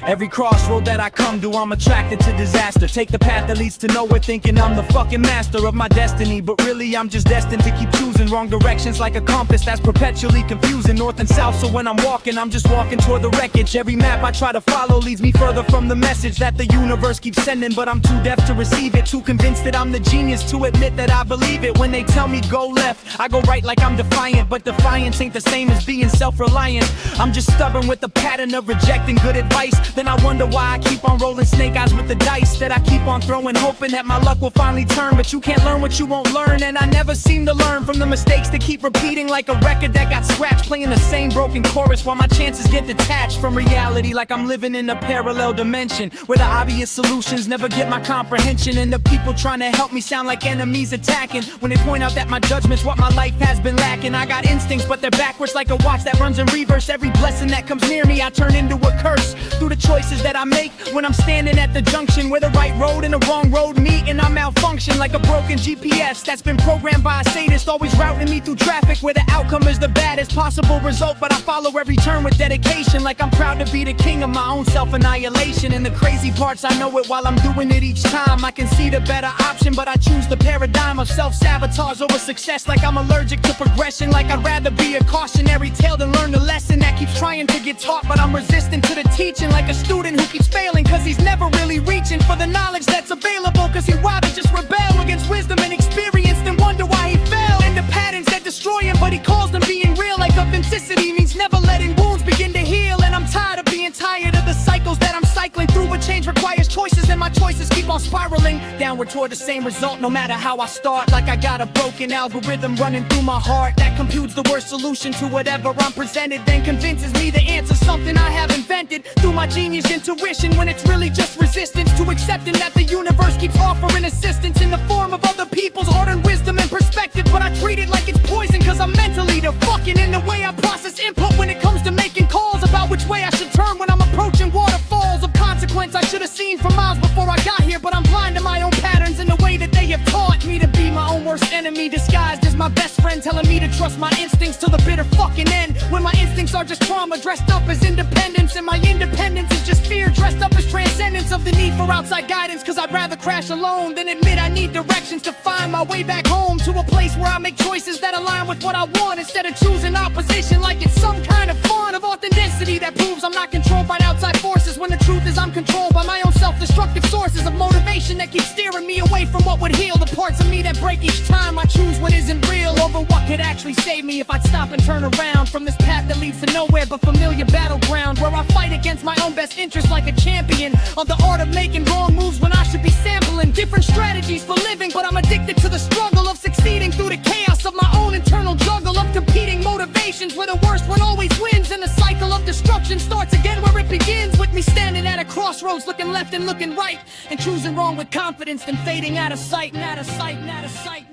Every crossroad that I come to, I'm attracted to disaster. Take the path that leads to nowhere, thinking I'm the fucking master of my destiny, but really I'm just destined to keep choosing wrong directions like a compass that's perpetually confusing north and south. So when I'm walking, I'm just walking toward the wreckage. Every map I try to follow leads me further from the message that the universe keeps sending, but I'm too deaf to receive it, too convinced that I'm the genius to admit that I believe it. When they tell me go left, I go right like I'm defiant, but defiance ain't the same as being self-reliant. I'm just stubborn with a pattern of rejecting good advice. Then I wonder why I keep on rolling snake eyes with the dice that I keep on throwing, hoping that my luck will finally turn. But you can't learn what you won't learn, and I never seem to learn from the mistakes that keep repeating, like a record that got scratched, playing the same broken chorus while my chances get detached from reality, like I'm living in a parallel dimension where the obvious solutions never get my comprehension, and the people trying to help me sound like enemies attacking when they point out that my judgment's what my life has been lacking. I got instincts, but they're backwards like a watch that runs in reverse. Every blessing that comes near me, I turn into a curse through the choices that I make when I'm standing at the junction where the right road and the wrong road meet, and I malfunction like a broken GPS that's been programmed by a sadist, always routing me through traffic where the outcome is the baddest possible result. But I follow every turn with dedication, like I'm proud to be the king of my own self-annihilation. And the crazy parts, I know it while I'm doing it each time. I can see the better option, but I choose the paradigm of self-sabotage over success, like I'm allergic to progression. Like I'd rather be a cautionary tale than learn the lesson that keeps trying to get taught, but I'm resistant to the teaching, like a student who keeps failing cause he's never really reaching for the knowledge that's available, cause he'd rather just rebel against wisdom and experience than wonder why he fell into patterns that destroy him. But he calls them being real, like authenticity means never letting wounds begin to heal. And I'm tired of being tired of the cycles that I'm cycling through, but change requires choices, and my choices keep on spiraling downward toward the same result no matter how I start. Like I got a broken algorithm running through my heart that computes the worst solution to whatever I'm presented, then convinces me the answer's something I have invented through my genius intuition, when it's really just resistance to accepting that the universe keeps offering assistance in the form of other people's art and wisdom and perspective. But I treat it like it's poison cause I'm mentally the fucking in the way I process input when it comes to making calls about which way I should turn when I'm approaching waterfalls of consequence I should have seen for miles before I got here. But I'm blind to my own patterns and the way that they have taught me to be my own worst enemy, disguised as my best friend, telling me to trust my instincts to the bitter fucking end, when my instincts are just trauma dressed up as independence, and my independence is just fear dressed up as transcendence of the need for outside guidance. Cause I'd rather crash alone than admit I need directions to find my way back home, to a place where I make choices that align with what I want, instead of choosing opposition like it's some kind of fun of authenticity that proves I'm not controlled by outside forces, when the truth is I'm controlled by my own self-destructive sources of motivation that keep steering me away from what would heal the parts of me that break each time I choose what isn't real over what could actually save me if I'd stop and turn around from this path that leads to nowhere but familiar battleground, where I fight against my own best interest like a champion of the art of making wrong moves when I should be sampling different strategies for living. But I'm addicted to the struggle of succeeding through the chaos of my own internal juggle of competing motivations, where the worst one always wins, and the cycle of destruction starts again where it begins with me standing at a crossroads, looking left and looking right, and choosing wrong with confidence, then fading out of sight, and out of sight, and out of sight.